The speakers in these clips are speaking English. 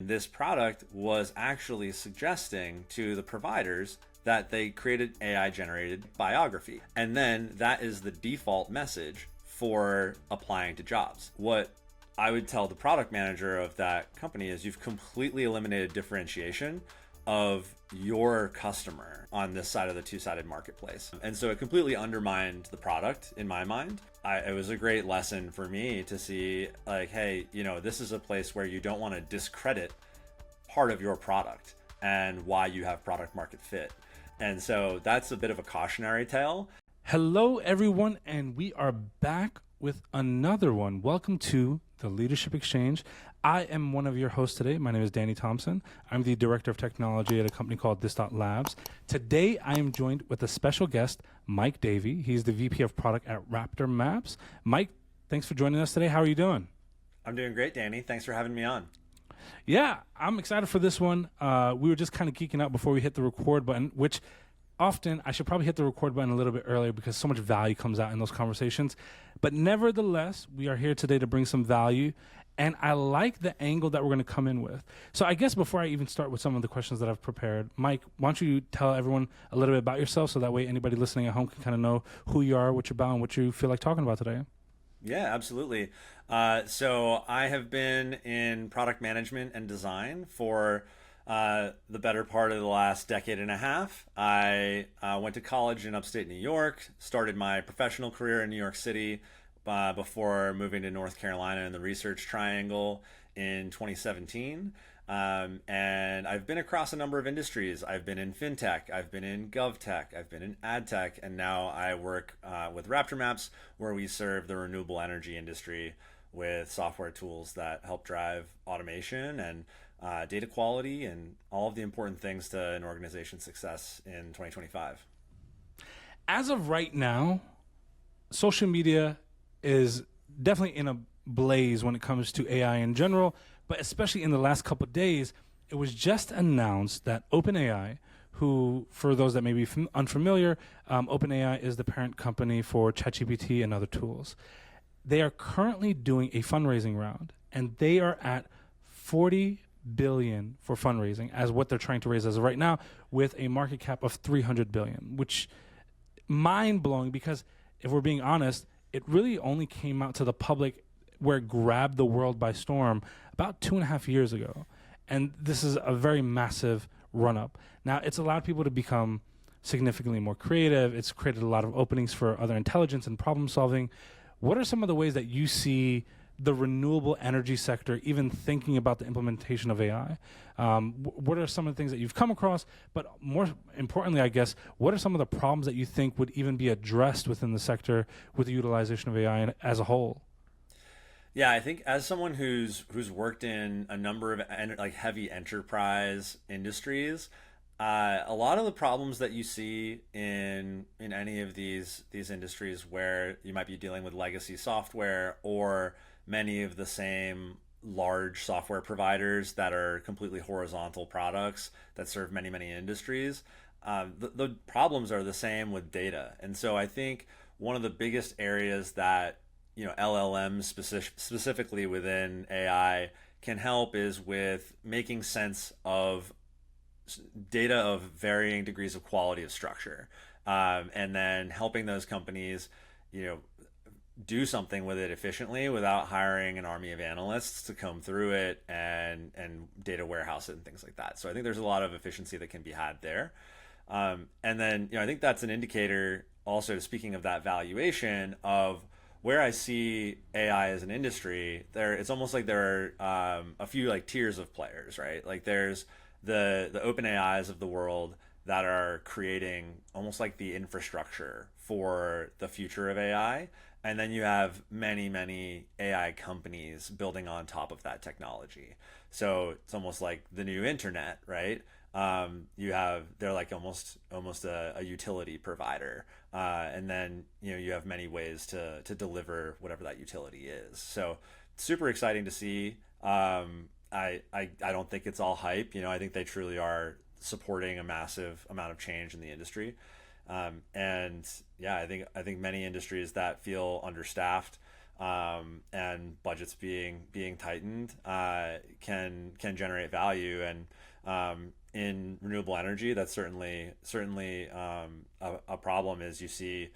This product was actually suggesting to the providers that they created AI generated biography. And then that is the default message for applying to jobs. What I would tell the product manager of that company is you've completely eliminated differentiation of your customer on this side of the two-sided marketplace. And so it completely undermined the product in my mind. It was a great lesson for me to see like, hey, this is a place where you don't want to discredit part of your product and why you have product market fit. And so that's a bit of a cautionary tale. Hello, everyone, and we are back with another one. Welcome to the Leadership Exchange. I am one of your hosts today. My name is Danny Thompson. I'm the Director of Technology at a company called Labs. Today, I am joined with a special guest, Mike Davey. He's the VP of Product at Raptor Maps. Mike, thanks for joining us today. How are you doing? I'm doing great, Danny. Thanks for having me on. Yeah, I'm excited for this one. We were just kind of geeking out before we hit the record button, which often I should probably hit the record button a little bit earlier because so much value comes out in those conversations. But nevertheless, we are here today to bring some value. And I like the angle that we're going to come in with. So I guess before I even start with some of the questions that I've prepared, Mike, why don't you tell everyone a little bit about yourself so that way anybody listening at home can kind of know who you are, what you're about, and what you feel like talking about today. Yeah, absolutely. So I have been in product management and design for the better part of the last decade and a half. I went to college in upstate New York, started my professional career in New York City before moving to North Carolina in the Research Triangle in 2017. And I've been across a number of industries. I've been in fintech, I've been in govtech, I've been in adtech, and now I work with Raptor Maps, where we serve the renewable energy industry with software tools that help drive automation and data quality and all of the important things to an organization's success in 2025. As of right now, social media is definitely in a blaze when it comes to AI in general, but especially in the last couple of days, it was just announced that OpenAI, who, for those that may be unfamiliar, OpenAI is the parent company for ChatGPT and other tools. They are currently doing a fundraising round, and they are at 40 billion for fundraising as what they're trying to raise as of right now, with a market cap of 300 billion, which mind-blowing because if we're being honest, it really only came out to the public where it grabbed the world by storm about 2.5 years ago. And this is a very massive run-up. Now, it's allowed people to become significantly more creative. It's created a lot of openings for other intelligence and problem solving. What are some of the ways that you see the renewable energy sector even thinking about the implementation of AI? What are some of the things that you've come across? But more importantly, I guess, what are some of the problems that you think would even be addressed within the sector with the utilization of AI as a whole? Yeah, I think as someone who's worked in a number of heavy enterprise industries, a lot of the problems that you see in any of these industries where you might be dealing with legacy software or many of the same large software providers that are completely horizontal products that serve many industries, the problems are the same with data. And so I think one of the biggest areas that LLMs specifically within AI can help is with making sense of data of varying degrees of quality of structure, and then helping those companies do something with it efficiently without hiring an army of analysts to comb through it and data warehouse it and things like that. So I think there's a lot of efficiency that can be had there. And then I think that's an indicator also, speaking of that valuation, of where I see AI as an industry. It's almost like there are a few tiers of players, right? Like there's the open AIs of the world that are creating almost like the infrastructure for the future of AI. And then you have many AI companies building on top of that technology. So it's almost like the new internet, right? They're like almost a utility provider. And then, you have many ways to deliver whatever that utility is. So super exciting to see. I don't think it's all hype. I think they truly are supporting a massive amount of change in the industry. And yeah, I think many industries that feel understaffed and budgets being tightened can generate value. And in renewable energy, that's certainly a problem. Is you see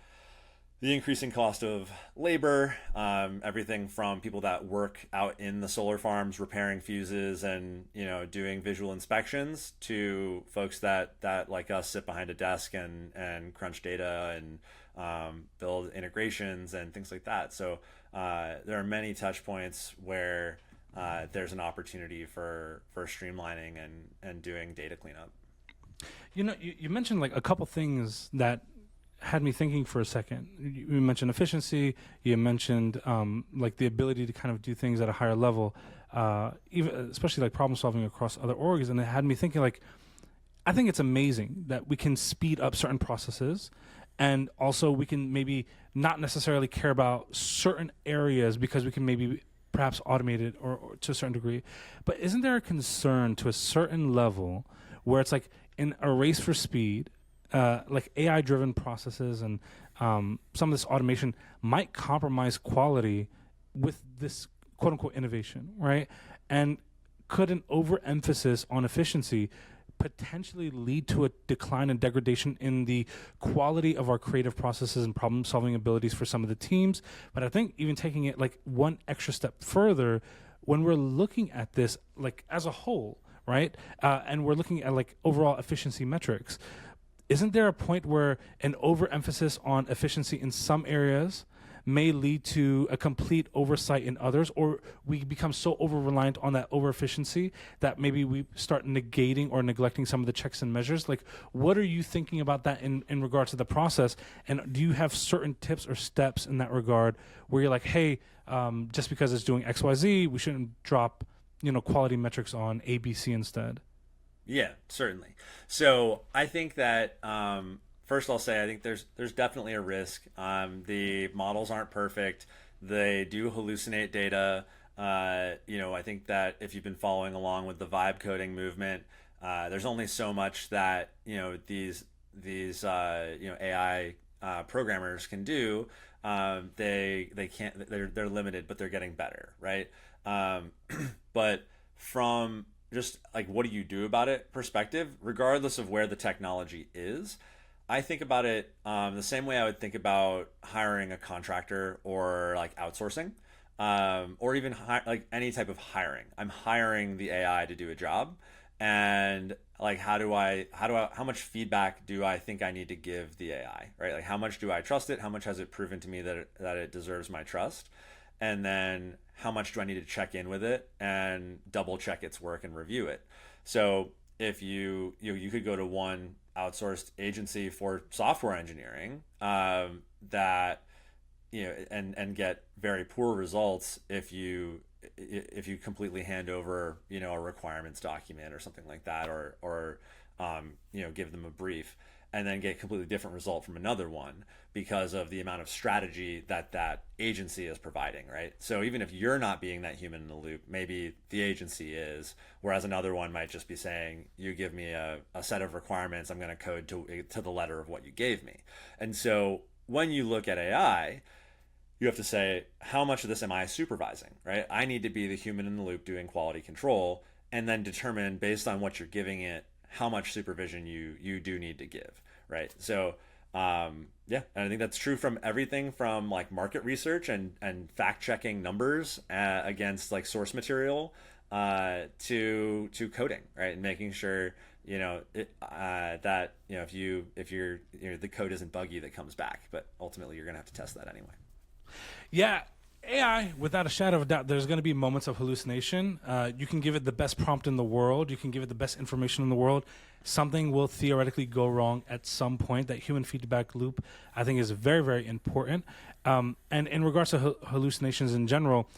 the increasing cost of labor, everything from people that work out in the solar farms repairing fuses and doing visual inspections, to folks that like us sit behind a desk and crunch data and build integrations and things like that. So there are many touch points where there's an opportunity for streamlining and doing data cleanup. You mentioned like a couple things that had me thinking for a second. You mentioned efficiency. You mentioned like the ability to kind of do things at a higher level, even especially like problem solving across other orgs. And it had me thinking like, I think it's amazing that we can speed up certain processes, and also we can maybe not necessarily care about certain areas because we can maybe perhaps automate it or to a certain degree. But isn't there a concern to a certain level where it's like in a race for speed, like AI-driven processes and some of this automation might compromise quality with this quote-unquote innovation, right? And could an overemphasis on efficiency potentially lead to a decline and degradation in the quality of our creative processes and problem-solving abilities for some of the teams? But I think even taking it like one extra step further, when we're looking at this like as a whole, right? And we're looking at like overall efficiency metrics, isn't there a point where an overemphasis on efficiency in some areas may lead to a complete oversight in others, or we become so over-reliant on that over-efficiency that maybe we start negating or neglecting some of the checks and measures? Like, what are you thinking about that in regard to the process? And do you have certain tips or steps in that regard where you're like, hey, just because it's doing X, Y, Z, we shouldn't drop, quality metrics on A, B, C instead? Yeah, certainly. So I think that first I'll say I think there's definitely a risk. The models aren't perfect. They do hallucinate data. I think that if you've been following along with the vibe coding movement, there's only so much that these AI programmers can do. They can't. They're limited, but they're getting better, right? But from just like what do you do about it perspective, regardless of where the technology is, I think about it the same way I would think about hiring a contractor or like outsourcing, or even like any type of hiring. I'm hiring the AI to do a job, and like how much feedback do I think I need to give the AI, right? Like how much do I trust it? How much has it proven to me that it deserves my trust? And then how much do I need to check in with it and double check its work and review it? So if you could go to one outsourced agency for software engineering that and get very poor results if you completely hand over a requirements document or something like that, or give them a brief, and then get a completely different result from another one because of the amount of strategy that agency is providing, right? So even if you're not being that human in the loop, maybe the agency is, whereas another one might just be saying, you give me a set of requirements, I'm going to code to the letter of what you gave me. And so when you look at AI, you have to say, how much of this am I supervising, right? I need to be the human in the loop doing quality control, and then determine based on what you're giving it, how much supervision you do need to give, right? So and I think that's true from everything from like market research and fact checking numbers against like source material to coding, right? And making sure that if the code isn't buggy that comes back, but ultimately you're gonna have to test that anyway. Yeah, AI, without a shadow of a doubt, there's going to be moments of hallucination. You can give it the best prompt in the world. You can give it the best information in the world. Something will theoretically go wrong at some point. That human feedback loop, I think, is very, very important. And in regards to hallucinations in general,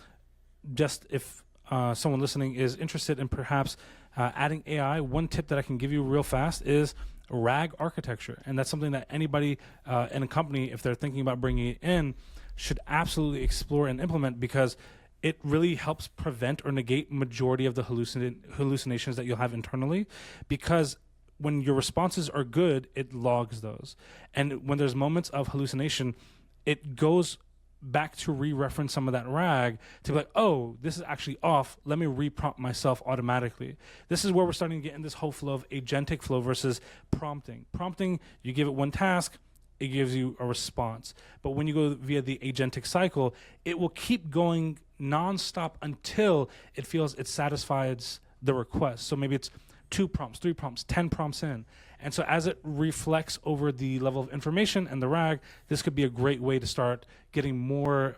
just if someone listening is interested in perhaps adding AI, one tip that I can give you real fast is RAG architecture. And that's something that anybody in a company, if they're thinking about bringing it in, should absolutely explore and implement, because it really helps prevent or negate majority of the hallucinations that you'll have internally. Because when your responses are good, it logs those. And when there's moments of hallucination, it goes back to re-reference some of that RAG to be like, oh, this is actually off. Let me reprompt myself automatically. This is where we're starting to get in this whole flow of agentic flow versus prompting. Prompting, you give it one task, it gives you a response. But when you go via the agentic cycle, it will keep going nonstop until it feels it satisfies the request. So maybe it's 2 prompts, 3 prompts, 10 prompts in. And so as it reflects over the level of information and the RAG, this could be a great way to start getting more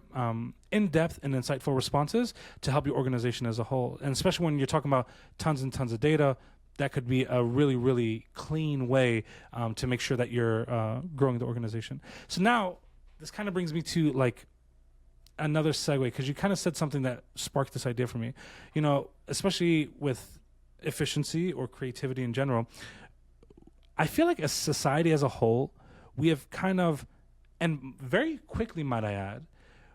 in-depth and insightful responses to help your organization as a whole. And especially when you're talking about tons and tons of data, that could be a really, really clean way to make sure that you're growing the organization. So now this kind of brings me to like another segue, because you kind of said something that sparked this idea for me. You know, especially with efficiency or creativity in general, I feel like as society as a whole, we have kind of, and very quickly might I add,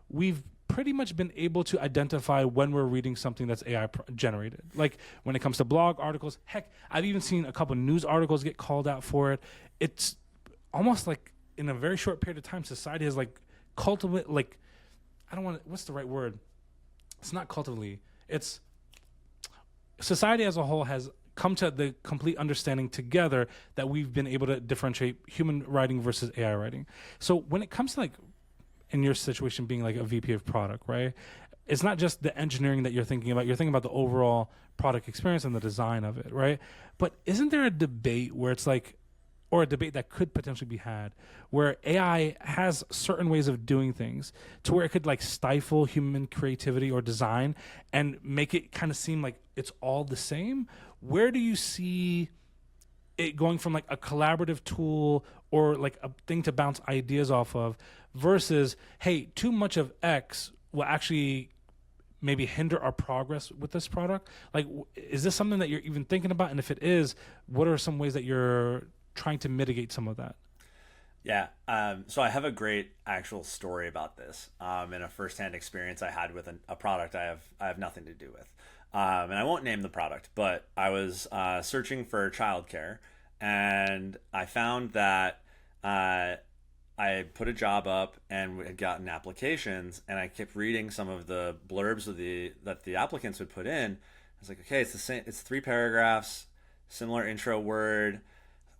we've pretty much been able to identify when we're reading something that's AI generated. Like when it comes to blog articles, heck, I've even seen a couple news articles get called out for it. It's almost like in a very short period of time, society has like cultivate, like, I don't want to, what's the right word? It's not cultivately. It's society as a whole has come to the complete understanding together that we've been able to differentiate human writing versus AI writing. So when it comes to like, in your situation being like a VP of product, right? It's not just the engineering that you're thinking about the overall product experience and the design of it, right? But isn't there a debate where it's like, or a debate that could potentially be had, where AI has certain ways of doing things to where it could like stifle human creativity or design and make it kind of seem like it's all the same? Where do you see it going from like a collaborative tool or like a thing to bounce ideas off of versus, hey, too much of X will actually maybe hinder our progress with this product? Like, is this something that you're even thinking about? And if it is, what are some ways that you're trying to mitigate some of that? Yeah. So I have a great actual story about this, and a firsthand experience I had with a product I have nothing to do with. And I won't name the product, but I was searching for childcare, and I found that I put a job up and had gotten applications, and I kept reading some of the blurbs of that the applicants would put in. I was like, okay, it's the same. It's 3 paragraphs, similar intro word.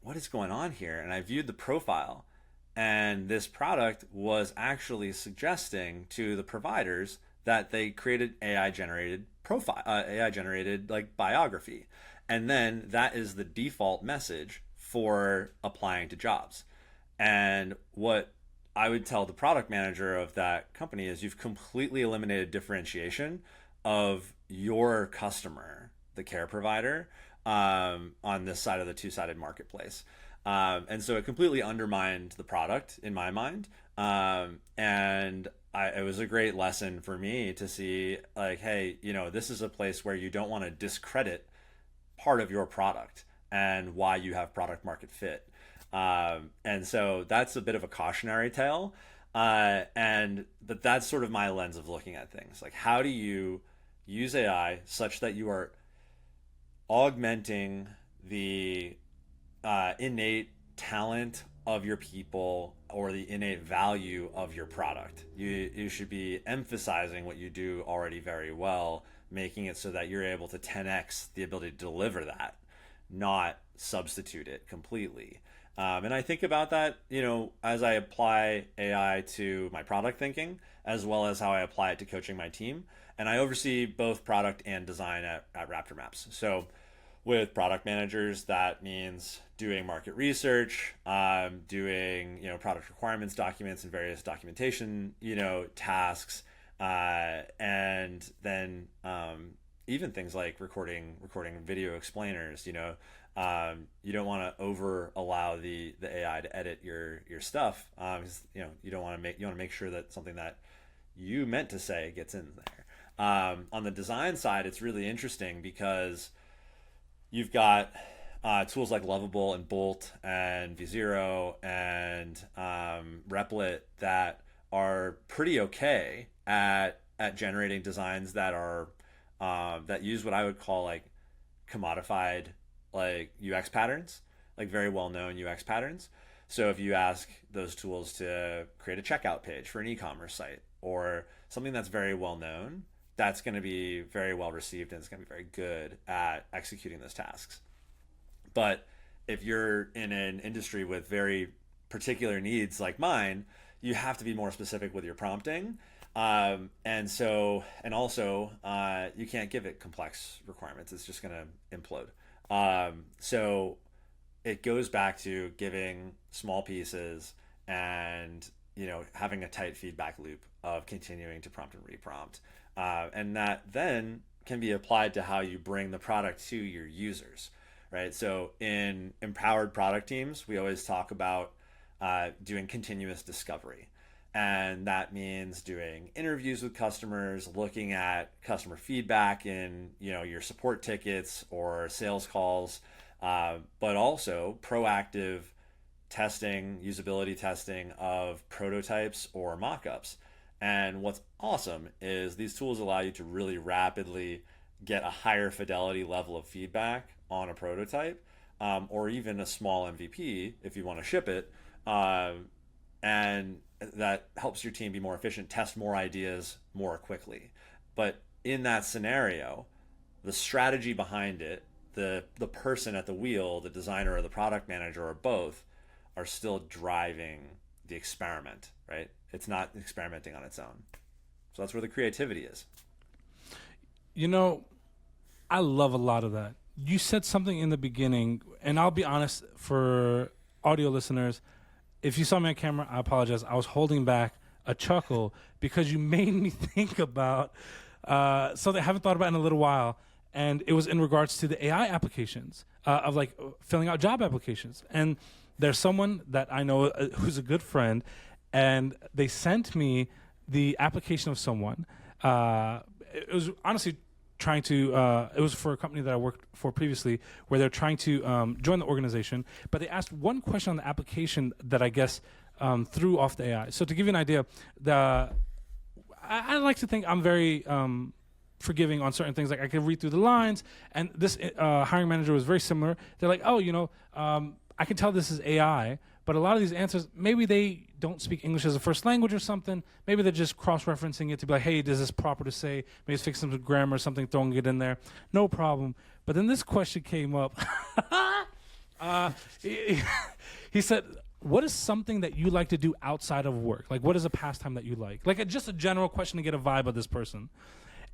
What is going on here? And I viewed the profile, and this product was actually suggesting to the providers that they created AI generated profile, AI generated like biography, and then that is the default message for applying to jobs. And what I would tell the product manager of that company is you've completely eliminated differentiation of your customer, the care provider, on this side of the two-sided marketplace. And so it completely undermined the product in my mind. And it was a great lesson for me to see like, hey, you know, this is a place where you don't want to discredit part of your product and why you have product market fit. And so that's a bit of a cautionary tale. But that's sort of my lens of looking at things. Like, how do you use AI such that you are augmenting the innate talent of your people or the innate value of your product? You should be emphasizing what you do already very well, making it so that you're able to 10x the ability to deliver that, not substitute it completely. And I think about that, you know, as I apply AI to my product thinking, as well as how I apply it to coaching my team. And I oversee both product and design at Raptor Maps. So with product managers, that means doing market research, doing, you know, product requirements documents and various documentation, you know, tasks, and then even things like recording video explainers. You know, you don't want to allow the AI to edit your stuff, because, you know, you want to make sure that something that you meant to say gets in there. On the design side, it's really interesting because you've got tools like Lovable and Bolt and V0 and Replit that are pretty okay at generating designs that are that use what I would call like commodified like UX patterns, like very well-known UX patterns. So if you ask those tools to create a checkout page for an e-commerce site, or something that's very well known, that's going to be very well received and it's going to be very good at executing those tasks. But if you're in an industry with very particular needs like mine, you have to be more specific with your prompting. And also, you can't give it complex requirements. It's just going to implode. So it goes back to giving small pieces and, having a tight feedback loop of continuing to prompt and reprompt. And that then can be applied to how you bring the product to your users, right? So in empowered product teams, we always talk about doing continuous discovery. And that means doing interviews with customers, looking at customer feedback in your support tickets or sales calls, but also proactive testing, usability testing of prototypes or mock-ups. And what's awesome is these tools allow you to really rapidly get a higher fidelity level of feedback on a prototype, or even a small MVP if you want to ship it. And that helps your team be more efficient, test more ideas more quickly. But in that scenario, the strategy behind it, the person at the wheel, the designer or the product manager or both, are still driving the experiment, right? It's not experimenting on its own. So that's where the creativity is. I love a lot of that. You said something in the beginning, and I'll be honest for audio listeners, if you saw me on camera, I apologize. I was holding back a chuckle because you made me think about something I haven't thought about in a little while, and it was in regards to the AI applications of like filling out job applications. And there's someone that I know who's a good friend, and they sent me the application of someone. It was honestly trying to, it was for a company that I worked for previously, where they're trying to join the organization, but they asked one question on the application that I guess threw off the AI. So to give you an idea, I like to think I'm very forgiving on certain things. Like I can read through the lines, and this hiring manager was very similar. They're like, I can tell this is AI, but a lot of these answers, maybe they don't speak English as a first language or something. Maybe they're just cross-referencing it to be like, hey, is this proper to say? Maybe it's fixing some grammar or something, throwing it in there. No problem. But then this question came up. He said, what is something that you like to do outside of work? Like, what is a pastime that you like? Like, just a general question to get a vibe of this person.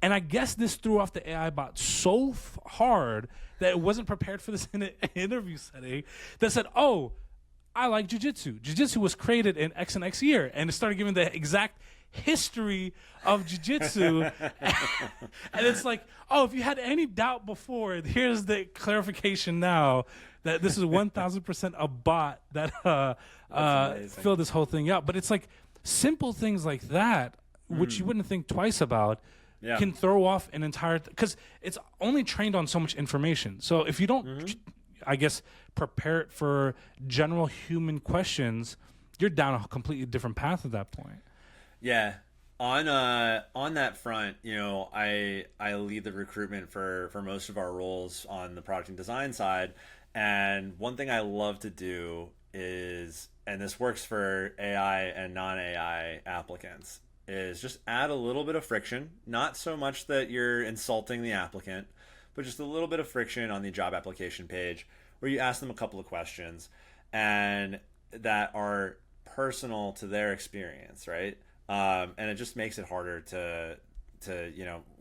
And I guess this threw off the AI bot so hard that it wasn't prepared for this in an interview setting that said, I like jiu-jitsu. Jiu-jitsu was created in X and X year. And it started giving the exact history of jiu-jitsu. And it's like, if you had any doubt before, here's the clarification now that this is 1,000% a bot that filled this whole thing out. But it's like simple things like that, which you wouldn't think twice about, can throw off an entire... Because it's only trained on so much information. So if you don't... I guess, prepare it for general human questions, you're down a completely different path at that point. Yeah. On that front, I lead the recruitment for most of our roles on the product and design side. And one thing I love to do is, and this works for AI and non-AI applicants, is just add a little bit of friction, not so much that you're insulting the applicant, but just a little bit of friction on the job application page where you ask them a couple of questions and that are personal to their experience, right? And it just makes it harder to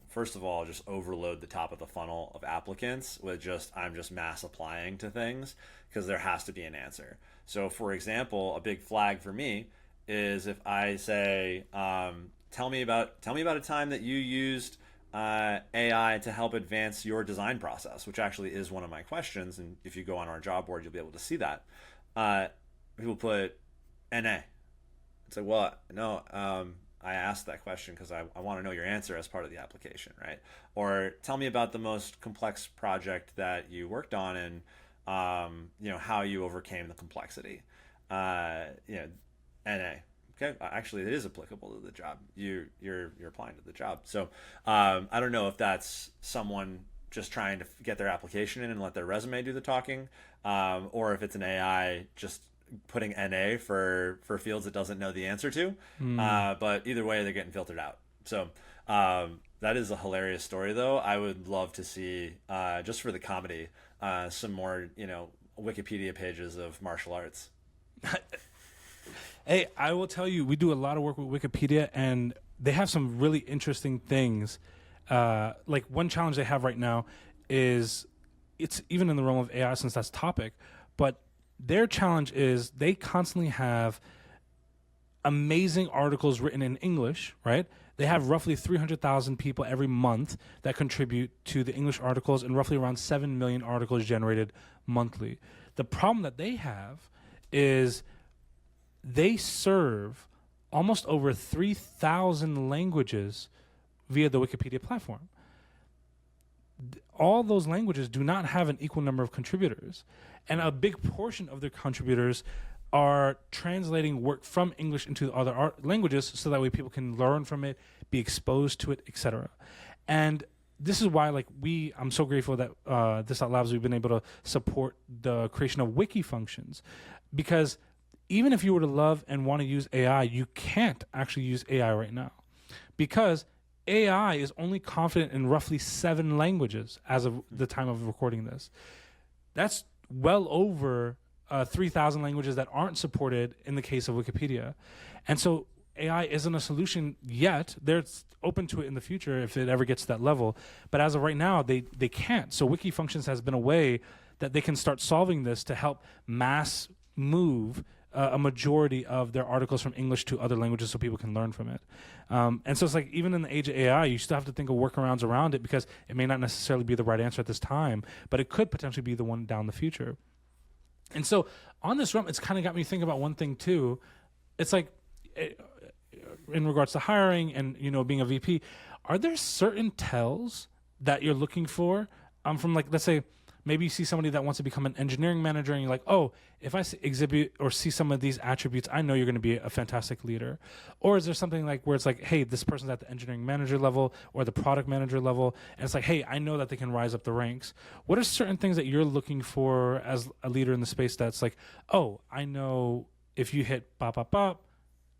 first of all, just overload the top of the funnel of applicants with I'm just mass applying to things, because there has to be an answer. So for example, a big flag for me is if I say, tell me about a time that you used AI to help advance your design process, which actually is one of my questions. And if you go on our job board, you'll be able to see that. People put NA. It's like, well, no, I asked that question because I want to know your answer as part of the application, right? Or tell me about the most complex project that you worked on and, how you overcame the complexity. NA. Okay, actually, it is applicable to the job. You're applying to the job. So I don't know if that's someone just trying to get their application in and let their resume do the talking, or if it's an AI just putting NA for fields it doesn't know the answer to. But either way, they're getting filtered out. So that is a hilarious story, though. I would love to see, just for the comedy, some more, Wikipedia pages of martial arts. Hey, I will tell you, we do a lot of work with Wikipedia, and they have some really interesting things. Like one challenge they have right now is, it's even in the realm of AI since that's topic, but their challenge is they constantly have amazing articles written in English, right? They have roughly 300,000 people every month that contribute to the English articles, and roughly around 7 million articles generated monthly. The problem that they have is they serve almost over 3,000 languages via the Wikipedia platform. All those languages do not have an equal number of contributors. And a big portion of their contributors are translating work from English into other languages so that way people can learn from it, be exposed to it, etc. And this is why, I'm so grateful that this Labs, we've been able to support the creation of wiki functions, because even if you were to love and want to use AI, you can't actually use AI right now, because AI is only confident in roughly 7 languages as of the time of recording this. That's well over 3,000 languages that aren't supported in the case of Wikipedia. And so AI isn't a solution yet. They're open to it in the future if it ever gets to that level. But as of right now, they can't. So Wiki Functions has been a way that they can start solving this to help mass move a majority of their articles from English to other languages so people can learn from it. And so it's like, even in the age of AI, you still have to think of workarounds around it, because it may not necessarily be the right answer at this time, but it could potentially be the one down the future. And so on this realm, it's kind of got me thinking about one thing too. It's like, in regards to hiring and, being a VP, are there certain tells that you're looking for from, let's say, maybe you see somebody that wants to become an engineering manager, and you're like, oh, if I exhibit or see some of these attributes, I know you're going to be a fantastic leader. Or is there something where it's like, hey, this person's at the engineering manager level or the product manager level, and it's like, hey, I know that they can rise up the ranks. What are certain things that you're looking for as a leader in the space that's like, oh, I know if you hit bop, bop, bop,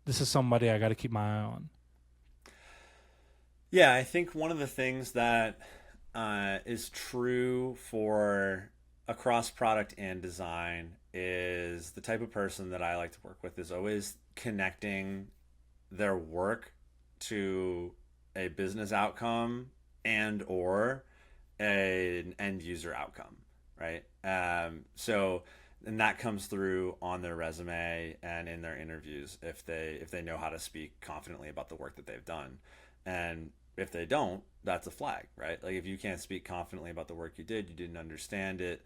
this is somebody I got to keep my eye on? Yeah, I think one of the things that is true for across product and design is the type of person that I like to work with is always connecting their work to a business outcome and or an end user outcome, right? And that comes through on their resume and in their interviews if they know how to speak confidently about the work that they've done. And if they don't, that's a flag, right? Like, if you can't speak confidently about the work you did, you didn't understand it,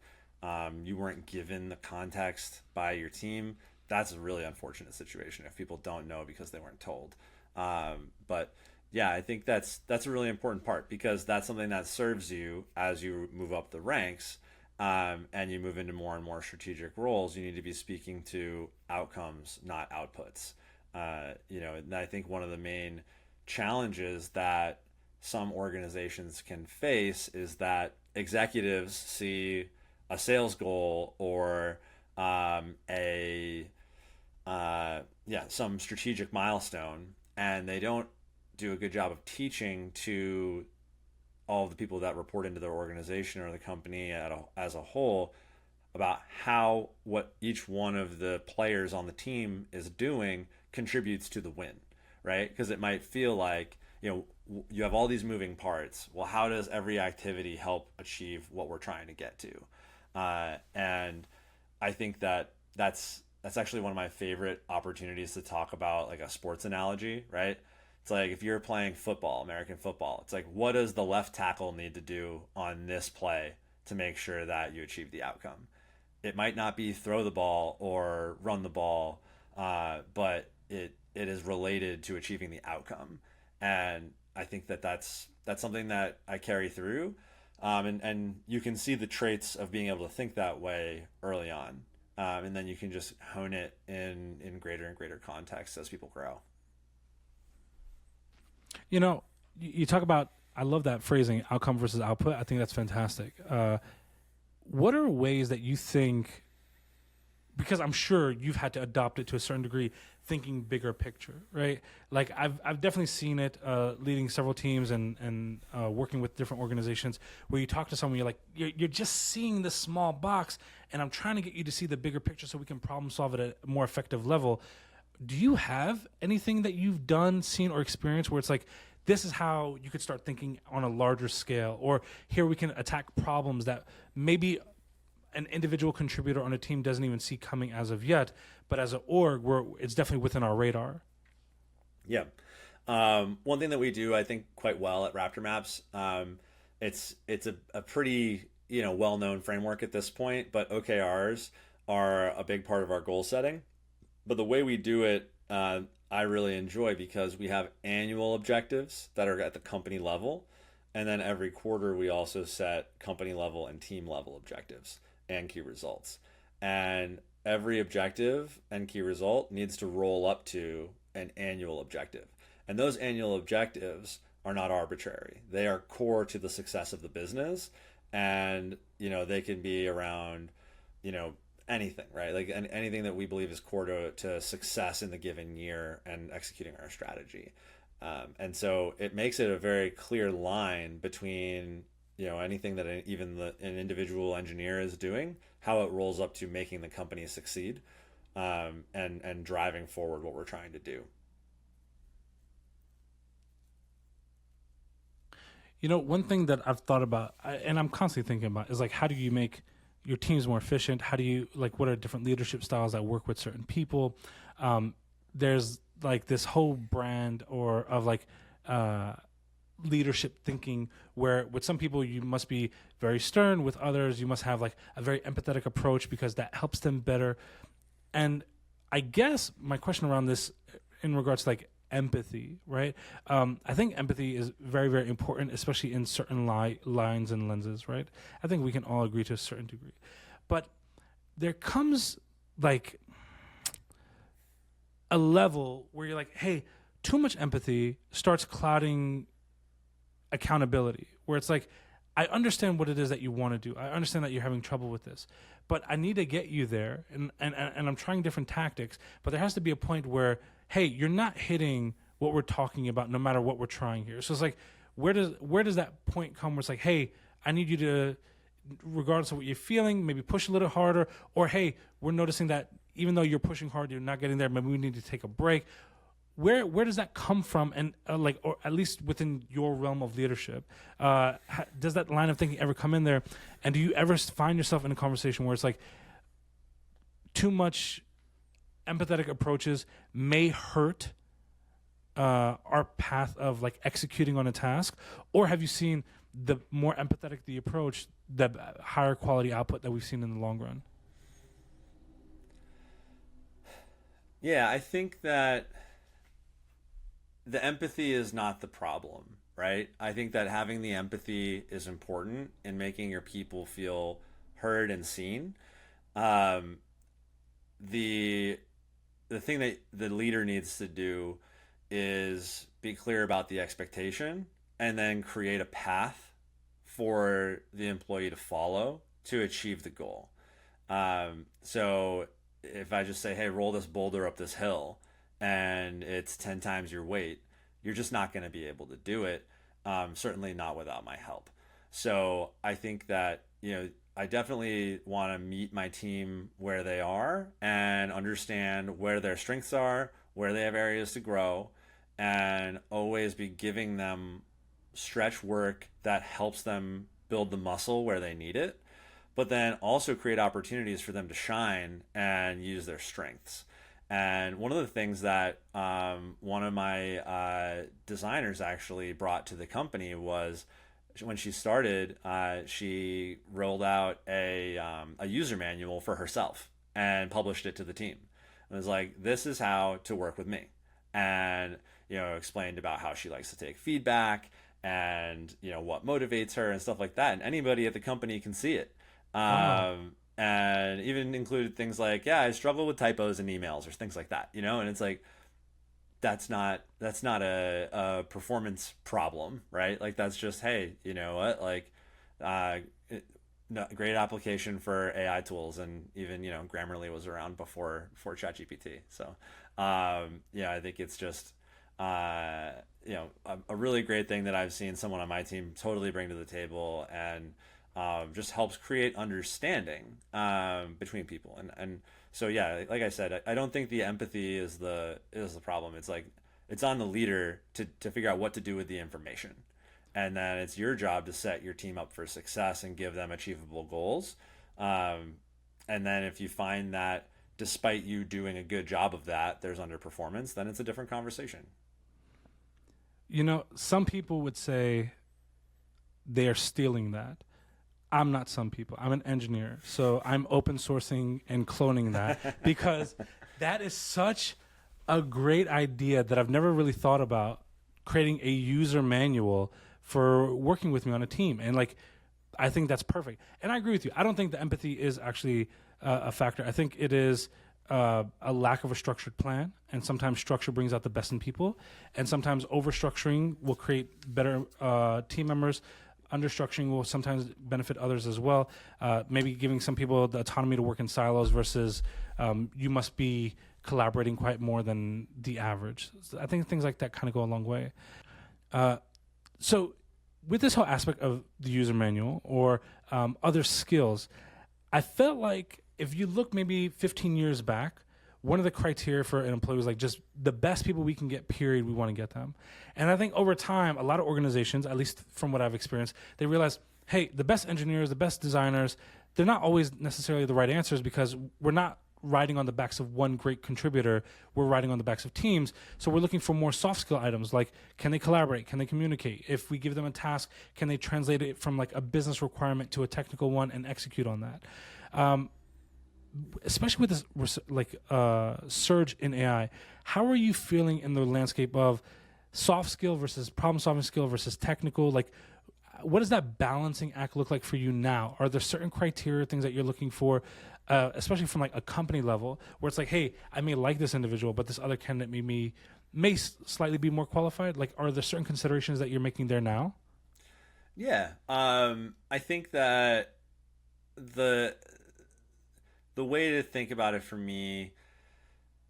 you weren't given the context by your team, that's a really unfortunate situation if people don't know because they weren't told. But yeah, I think that's a really important part, because that's something that serves you as you move up the ranks, and you move into more and more strategic roles. You need to be speaking to outcomes, not outputs. And I think one of the main challenges that some organizations can face is that executives see a sales goal or some strategic milestone, and they don't do a good job of teaching to all of the people that report into their organization or the company as a whole about how what each one of the players on the team is doing contributes to the win, right? Because it might feel like, you have all these moving parts. Well, how does every activity help achieve what we're trying to get to? And I think that's actually one of my favorite opportunities to talk about, like a sports analogy, right? It's like, if you're playing football, American football, it's like, what does the left tackle need to do on this play to make sure that you achieve the outcome? It might not be throw the ball or run the ball, but it is related to achieving the outcome. And I think that's something that I carry through. And you can see the traits of being able to think that way early on. And then you can just hone it in greater and greater context as people grow. You talk about, I love that phrasing, outcome versus output. I think that's fantastic. What are ways that you think because I'm sure you've had to adopt it to a certain degree, thinking bigger picture, right? Like I've definitely seen it leading several teams and working with different organizations where you talk to someone, you're like, you're just seeing this small box, and I'm trying to get you to see the bigger picture so we can problem solve it at a more effective level. Do you have anything that you've done, seen, or experienced where it's like, this is how you could start thinking on a larger scale, or here we can attack problems that maybe an individual contributor on a team doesn't even see coming as of yet, but as an org, it's definitely within our radar? Yeah. One thing that we do, I think, quite well at Raptor Maps, it's a pretty well-known framework at this point, but OKRs are a big part of our goal setting. But the way we do it, I really enjoy, because we have annual objectives that are at the company level, and then every quarter we also set company level and team level objectives and key results. And every objective and key result needs to roll up to an annual objective. And those annual objectives are not arbitrary. They are core to the success of the business. And, they can be around, anything, right? Like anything that we believe is core to success in the given year and executing our strategy. And so it makes it a very clear line between anything that an individual engineer is doing, how it rolls up to making the company succeed, and driving forward what we're trying to do. One thing that I've thought about, and I'm constantly thinking about, is like, how do you make your teams more efficient? How do you, like, what are different leadership styles that work with certain people? There's like this whole brand of like leadership thinking, where with some people you must be very stern, with others you must have like a very empathetic approach because that helps them better. And I guess my question around this in regards to like empathy, right? I think empathy is very, very important, especially in certain lines and lenses, right? I think we can all agree to a certain degree. But there comes like a level where you're like, hey, too much empathy starts clouding accountability, where it's like, I understand what it is that you want to do. I understand that you're having trouble with this, but I need to get you there. And I'm trying different tactics, but there has to be a point where, hey, you're not hitting what we're talking about no matter what we're trying here. So it's like, where does that point come where it's like, hey, I need you to, regardless of what you're feeling, maybe push a little harder, or hey, we're noticing that even though you're pushing hard, you're not getting there, maybe we need to take a break. Where does that come from? And or at least within your realm of leadership, does that line of thinking ever come in there? And do you ever find yourself in a conversation where it's like too much empathetic approaches may hurt our path of like executing on a task? Or have you seen the more empathetic the approach, the higher quality output that we've seen in the long run? Yeah, I think that the empathy is not the problem, right? I think that having the empathy is important in making your people feel heard and seen. The thing that the leader needs to do is be clear about the expectation and then create a path for the employee to follow to achieve the goal. So if I just say, hey, roll this boulder up this hill, and it's 10 times your weight, you're just not going to be able to do it. Certainly not without my help. So I think that, I definitely want to meet my team where they are and understand where their strengths are, where they have areas to grow, and always be giving them stretch work that helps them build the muscle where they need it, but then also create opportunities for them to shine and use their strengths. And one of the things that one of my designers actually brought to the company was, when she started, she rolled out a user manual for herself and published it to the team. It was like, this is how to work with me. And, explained about how she likes to take feedback and, what motivates her and stuff like that. And anybody at the company can see it. Wow. And even included things like, yeah, I struggle with typos in emails or things like that, and it's like, that's not a performance problem, right? Like, that's just, hey, you know what, like, great application for AI tools, and even Grammarly was around before ChatGPT. So yeah, I think it's just a really great thing that I've seen someone on my team totally bring to the table, and just helps create understanding between people. And so yeah, like I said, I don't think the empathy is the problem. It's like it's on the leader to figure out what to do with the information, and then it's your job to set your team up for success and give them achievable goals. And then if you find that despite you doing a good job of that, there's underperformance, then it's a different conversation. Some people would say they are stealing that. I'm not some people. I'm an engineer. So I'm open sourcing and cloning that because that is such a great idea that I've never really thought about, creating a user manual for working with me on a team. And I think that's perfect. And I agree with you. I don't think the empathy is actually a factor. I think it is a lack of a structured plan. And sometimes structure brings out the best in people. And sometimes over-structuring will create better team members. Under-structuring will sometimes benefit others as well. Maybe giving some people the autonomy to work in silos versus you must be collaborating quite more than the average. So I think things like that kind of go a long way. So with this whole aspect of the user manual or other skills, I felt like if you look maybe 15 years back, one of the criteria for an employee was just the best people we can get, period, we want to get them. And I think over time, a lot of organizations, at least from what I've experienced, they realize, hey, the best engineers, the best designers, they're not always necessarily the right answers because we're not riding on the backs of one great contributor. We're riding on the backs of teams. So we're looking for more soft skill items like, can they collaborate? Can they communicate? If we give them a task, can they translate it from a business requirement to a technical one and execute on that? Especially with this surge in AI, how are you feeling in the landscape of soft skill versus problem solving skill versus technical? What does that balancing act look like for you now? Are there certain criteria, things that you're looking for, especially from a company level, where it's hey, I may like this individual, but this other candidate may slightly be more qualified? Are there certain considerations that you're making there now? Yeah, I think that the way to think about it for me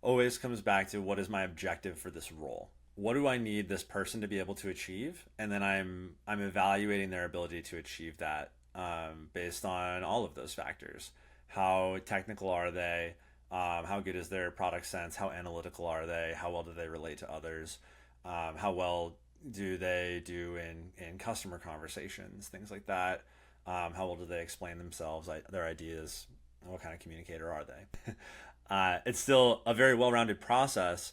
always comes back to what is my objective for this role? What do I need this person to be able to achieve? And then I'm evaluating their ability to achieve that based on all of those factors. How technical are they? How good is their product sense? How analytical are they? How well do they relate to others? How well do they do in customer conversations? Things like that. How well do they explain themselves, their ideas? What kind of communicator are they? It's still a very well-rounded process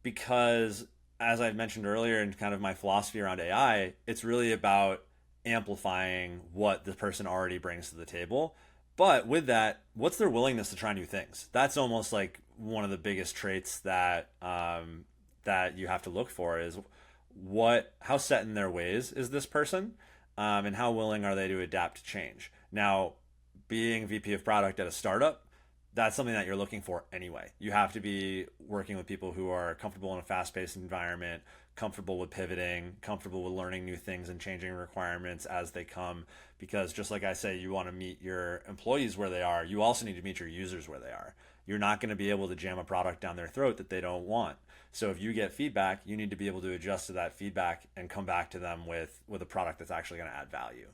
because, as I've mentioned earlier in kind of my philosophy around AI, it's really about amplifying what the person already brings to the table. But with that, what's their willingness to try new things? That's almost one of the biggest traits that that you have to look for is how set in their ways is this person, and how willing are they to adapt to change. Now, being VP of product at a startup, that's something that you're looking for anyway. You have to be working with people who are comfortable in a fast-paced environment, comfortable with pivoting, comfortable with learning new things and changing requirements as they come. Because just like I say, you want to meet your employees where they are. You also need to meet your users where they are. You're not going to be able to jam a product down their throat that they don't want. So if you get feedback, you need to be able to adjust to that feedback and come back to them with a product that's actually going to add value.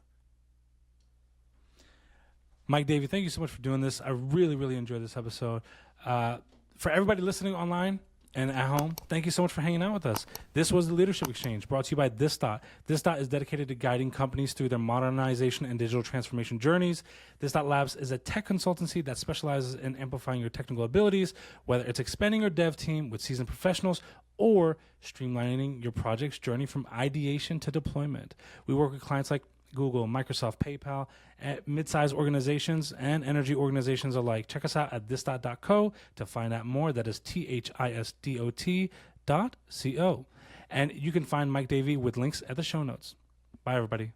Mike Davey, thank you so much for doing this. I really, really enjoyed this episode. For everybody listening online and at home, thank you so much for hanging out with us. This was the Leadership Exchange, brought to you by This Dot. This Dot is dedicated to guiding companies through their modernization and digital transformation journeys. This Dot Labs is a tech consultancy that specializes in amplifying your technical abilities, whether it's expanding your dev team with seasoned professionals or streamlining your project's journey from ideation to deployment. We work with clients like Google, Microsoft, PayPal, mid-sized organizations and energy organizations alike. Check us out at thisdot.co to find out more. That is THISDOT.co. And you can find Mike Davey with links at the show notes. Bye, everybody.